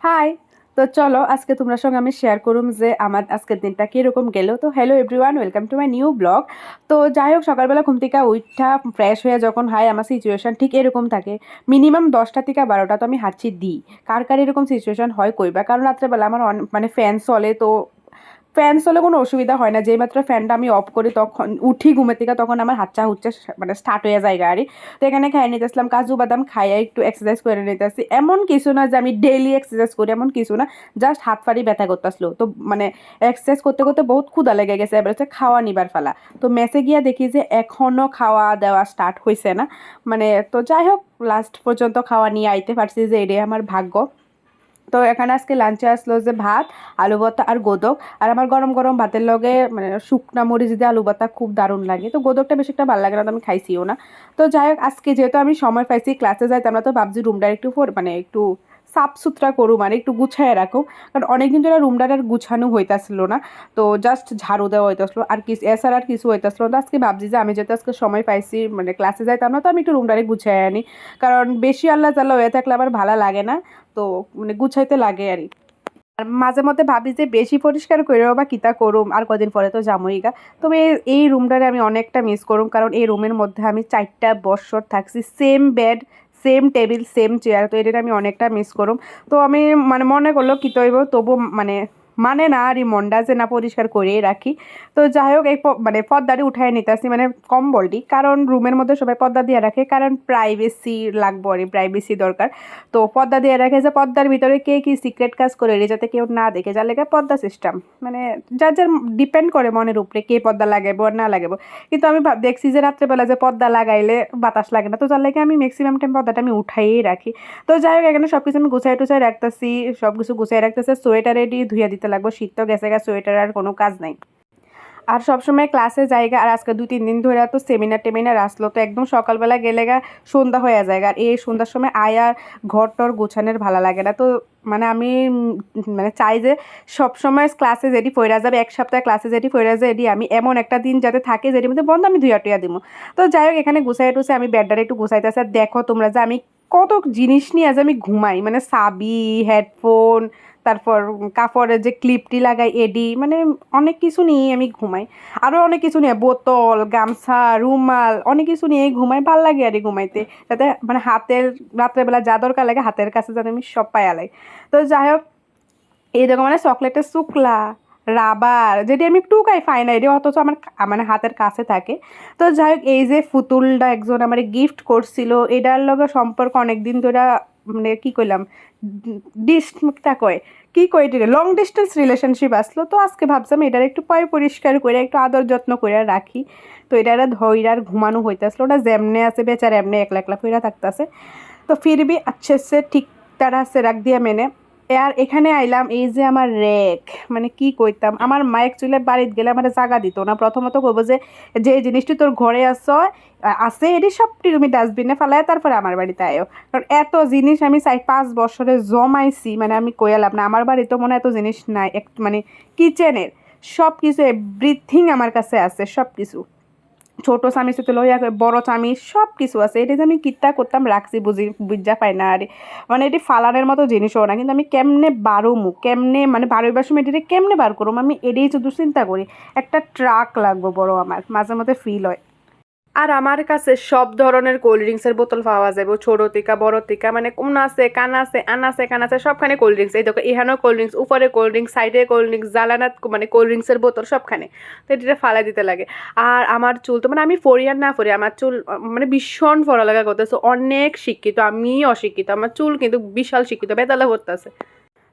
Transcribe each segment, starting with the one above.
High. তো চলো আজকে তোমরা সঙ্গে আমি শেয়ার করুম যে আমার আজকের দিনটা কীরকম গেল। তো hello everyone, welcome to my new blog. তো যাই হোক, সকালবেলা ঘুম থেকে উঠা ফ্রেশ হয়ে যখন হয় আমার সিচুয়েশান ঠিক এরকম থাকে। মিনিমাম 10টা থেকে 12টা তো আমি হাঁচি দিই। কার কার এরকম সিচুয়েশান হয় কইবা, কারণ রাত্রেবেলা আমার মানে ফ্যান চলে, তো ফ্যান চলে কোনো অসুবিধা হয় না। যেই মাত্র ফ্যানটা আমি অফ করি তখন উঠি ঘুমের থেকে, তখন আমার হাচ্চা হুচ্চা মানে স্টার্ট হয়ে যায় গাড়ি। তো এখানে খাইয়ে নিতেছিলাম কাজু বাদাম, খাইয়ে একটু এক্সারসাইজ করে নিতেছি। এমন কিছু না যে আমি ডেইলি এক্সারসাইজ করি, এমন কিছু না, জাস্ট হাত ফাড়ি ব্যথা করতেছিল। তো মানে এক্সারসাইজ করতে করতে বহুত ক্ষুধা লেগে গেছে, এবার হচ্ছে খাওয়া নিবার ফেলা। তো মেসে গিয়া দেখি যে এখনও খাওয়া দেওয়া স্টার্ট হয়েছে না। মানে তো যাই হোক, লাস্ট পর্যন্ত খাওয়া নিয়ে আইতে পারছি, যে এটাই আমার ভাগ্য। তো এখানে আজকে লাঞ্চে আসলো যে ভাত, আলু ভর্তা আর গোদক। আর আমার গরম গরম ভাতের লগে মানে শুকনা মরিচ দিয়ে আলু ভর্তা খুব দারুণ লাগে। তো গোদকটা বেশি একটা ভালো লাগে না, তো আমি খাইছিও না। তো যাই হোক, আজকে যেহেতু আমি সময় পাইছি ক্লাসে যাইতে, আমরা তো ভাবছি রুমটা একটু মানে একটু সাফ সুতরা করু, মানে একটু গুছায় রাখো। কারণ অনেকদিন ধরে রুমটার আর গুছানো হইতাছিল না। তো জাস্ট ঝাড়ু দেওয়া হইতাছিল, আর কিছু এছাড়া আর কিছু হইতাছিল না। তো আজকে ভাবছি যে আমি যেহেতু আজকে সময় পাইছি মানে ক্লাসে যাইতাম না, তো আমি একটু রুমটারে গুছায় আনি। কারণ বেশি আল্লাহ তাল্লাহ হয়ে থাকলে আবার ভালো লাগে না। তো মানে গুছাইতে লাগে আর আর মাঝে মধ্যে ভাবি যে বেশি পরিষ্কার করেও বা কিতা করুম, আর কদিন পরে তো যামই গা। তবে এই রুমটারে আমি অনেকটা মিস করুম, কারণ এই রুমের মধ্যে আমি 4টা বছর থাকছি, same bed, same table, same chair. তো এটা আমি অনেকটা মিস করুম। তো আমি মানে মনে করলো কি তৈব, তবু মানে মানে না আর মনটা যে না পরিষ্কার করেই রাখি। তো যাই হোক, এই মানে পর্দাটি উঠাই নিতেছি, মানে কম্বলটি, কারণ রুমের মধ্যে সবাই পর্দা দিয়ে রাখে, কারণ প্রাইভেসি লাগবো আর প্রাইভেসি দরকার। তো পর্দা দিয়ে রাখে, যে পর্দার ভিতরে কে কি সিক্রেট কাজ করে রে, যাতে কেউ না দেখে, যার লেগে পর্দা সিস্টেম। মানে যার যার ডিপেন্ড করে মনের উপরে কে পর্দা লাগাবো আর না লাগাবো। কিন্তু আমি দেখছি যে রাত্রেবেলা যে পর্দা লাগাইলে বাতাস লাগে না, তো যার লেগে আমি ম্যাক্সিমাম টাইম পর্দাটা আমি উঠাইয়েই রাখি। তো যাই হোক, এখানে সব কিছু আমি গুছাই টুছাই রাখতেছি, সব কিছু গুছাই রাখতেছে। সোয়েটার রেডি ধুইয়া দিতে লাগবো, শীত তো গেছে গা, সোয়েটার আর কোনো কাজ নাই। আর সবসময় ক্লাসে জায়গা, আর আজকে 2-3 দিন ধরে তো সেমিনার টেমিনার আসলো, তো একদম সকালবেলা গেলে গা সন্ধ্যা হয়ে যায়। আর এই সন্ধ্যার সময় আয়ার ঘর টর গোছানোর ভালো লাগে না। তো মানে আমি মানে চাই যে সবসময় ক্লাসে যেটি ফইরা যাবে, এক সপ্তাহে ক্লাসে যেটি ফইরা যায়, এটি আমি এমন একটা দিন যাতে থাকে যেটির মধ্যে বন্ধ আমি ধুইয়া টুইয়া দিব। তো যাই হোক, এখানে গুছাই টুছে আমি বেডটারে একটু গুছাইতেছি। আর দেখো তোমরা যে আমি কত জিনিস নিয়ে আজ আমি ঘুমাই, মানে চাবি, হেডফোন, তারপর কাপড়ের যে ক্লিপটি লাগাই এডি, মানে অনেক কিছু নিয়েই আমি ঘুমাই। আরও অনেক কিছু নিয়ে, বোতল, গামছা, রুমাল, অনেক কিছু নিয়েই ঘুমাই। ভাল লাগে আর ঘুমাইতে, যাতে মানে হাতের রাত্রেবেলা যা দরকার লাগে হাতের কাছে যাতে আমি সব পাইয়ালাই। তো যাই হোক, এই দেখো মানে চকলেটের শুকলা, রাবার, যেটি আমি একটু পাই না, এটি অথচ আমার মানে হাতের কাছে থাকে। তো যাই হোক, এই যে পুতুলটা একজন আমার গিফট করছিল, এটার লগে সম্পর্ক অনেক দিন ধরে, মানে কি কইলাম, ডিস্টটা কয়, কি কয় এটা, লং ডিস্টেন্স রিলেশনশিপ আসলো। তো আজকে ভাবছিলাম এটার একটু পয় পরিষ্কার করে একটু আদর যত্ন করে রাখি। তো এটা ধৈরার ঘুমানো হইতেছিল, ওটা যেমনে আছে বেচারা এমনি একলা একলা ফিরা থাকতেছে। তো ফির বি अच्छे से ঠিক তারা সে রাখ দিয়া মেনে। আর এখানে আইলাম, এই যে আমার র্যাক, মানে কি কইতাম, আমার মা অ্যাকচুয়ালি বাড়িতে গেলে আমার জায়গা দিত না। প্রথমত কইব যে যে জিনিসটি তোর ঘরে আছে এটি সবটি তুমি ডাস্টবিনে ফেলায় তারপরে আমার বাড়িতে আয়ো। কারণ এত জিনিস আমি 4-5 বছরে জমাইছি, মানে আমি কইলাম না, আমার বাড়িতে মনে এত জিনিস নাই। মানে কিচেনের সব কিছু এভরিথিং আমার কাছে আছে, সব কিছু, ছোট চামিচ হতে লইয়া বড় চামিচ সব কিছু আছে। এটা যে আমি কিত্তা করতাম রাখছি বুঝা পাই না। আর মানে এটি ফালানের মতো জিনিসও না, কিন্তু আমি কেমনে বারোমু, কেমনে মানে বারোইবার সময় এটি কেমনে বার করুম, আমি এটাই শুধু চিন্তা করি। একটা ট্রাক লাগবো বড়, আমার মাঝে মধ্যে ফিল হয়। আর আমার কাছে সব ধরনের কোল্ড ড্রিঙ্কসের বোতল পাওয়া যাবে, ছোট থেকে বড় থেকে, মানে কোন আছে কান আছে আনাছে কান আছে, সবখানে কোল্ড ড্রিঙ্কস। এই দেখো এখানেও কোল্ড ড্রিঙ্কস, উপরে কোল্ড ড্রিঙ্কস, সাইডে কোল্ড ড্রিঙ্কস, জ্বালানাত মানে কোল্ড ড্রিঙ্কসের বোতল সবখানে। তো এটা ফালাই দিতে লাগে। আর আমার চুল তো মানে আমি ফরি আর না ফরি, আমার চুল মানে ভীষণ পড়ালেখা করতেছে, অনেক শিক্ষিত, আমি অশিক্ষিত, আমার চুল কিন্তু বিশাল শিক্ষিত, বেতালা করতেছে।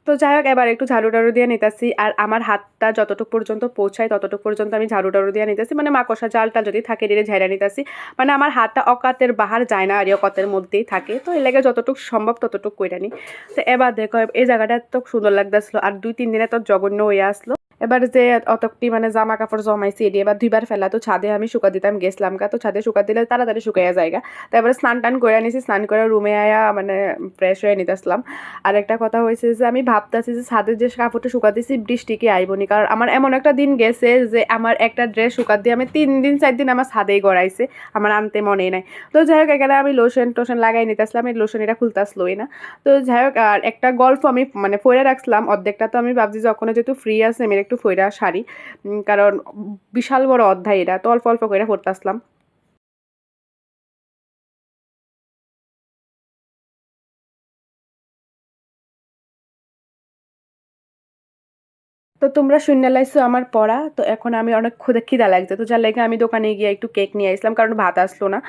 তো যাই হোক, এবার একটু ঝাড়ু টাড়ু দিয়ে নিতেছি। আর আমার হাতটা যতটুকু পর্যন্ত পৌঁছায় ততটুকু পর্যন্ত আমি ঝাড়ু টাড়ু দিয়ে নিতেছি, মানে মাকড়সা জালটা যদি থাকে দিয়ে ঝাড়া নিতেছি। মানে আমার হাতটা অকাতের বাহার যায় না, আর অকাতের মধ্যেই থাকে। তো এর লাগে যতটুকু সম্ভব ততটুকু করে নিই। তো এবার দেখো এই জায়গাটা এত সুন্দর লাগতেছিল, আর 2-3 দিনে তো জঘন্য হয়ে আসলো। এবার যে অতকটি মানে জামা কাপড় জমাইছি এটি এবার ধুইবার ফেলা, তো ছাদে আমি শুকা দিতাম গেছিলাম তো ছাদে শুকা দিলে তাড়াতাড়ি শুকাইয়া জায়গা। তারপরে স্নান টান করে নিছি, স্নান করে রুমে আয়া মানে ফ্রেশ হয়ে নিতেছিলাম। আর একটা কথা হয়েছে যে আমি ভাবতেছি যে ছাদের যে কাপড়টা শুকা দিছি বৃষ্টি কি আইবনি, কারণ আমার এমন একটা দিন গেছে যে আমার একটা ড্রেস শুকা দিয়ে আমি 3 দিন 4 দিন আমার ছাদেই গড়াইছে, আমার আনতে মনেই নাই। তো যাই হোক এখানে আমি লোশন টোশন লাগাই নিতেছিলাম, এই লোশন এটা খুলতেছিলই না। তো যাই হোক আর একটা গল্প আমি মানে ফইরা রাখছিলাম অর্ধেকটা, তো আমি ভাবছি যখন যেহেতু ফ্রি আছে আমি একটু ফইরা সারি, কারণ বিশাল বড় অধ্যায় এটা, তো অল্প অল্প করে পড়তেছিলাম। তো তোমরা শুইন্না লাইছো আমার পড়া, তো এখন আমি অনেক খিদা লাগছে, তো যার লেগে আমি দোকানে গিয়ে একটু কেক নিয়ে আসলাম, কারণ ভাত আসলো না।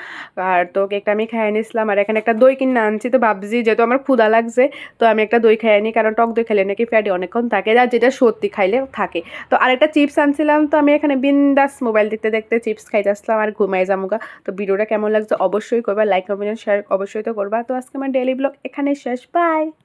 আর তো কেকটা আমি খেয়ে নিয়েছিলাম, আর এখানে একটা দই কিনে আনছি, তো ভাবছি যেহেতু আমার ক্ষুধা লাগছে তো আমি একটা দই খেয়ে নিই, কারণ টক দই খেলে নাকি ফ্যাটে অনেকক্ষণ থাকে, আর যেটা সত্যি খাইলে থাকে। তো আরেকটা চিপস আনছিলাম, তো আমি এখানে বিন্দাস মোবাইল দেখতে দেখতে চিপস খাইতে আসলাম আর ঘুমাই যামুগা। তো ভিডিওটা কেমন লাগছে অবশ্যই করবা, লাইক কমেন্ট শেয়ার অবশ্যই তো করবা। তো আজকে আমার ডেইলি ব্লগ এখানে শেষ, বাই।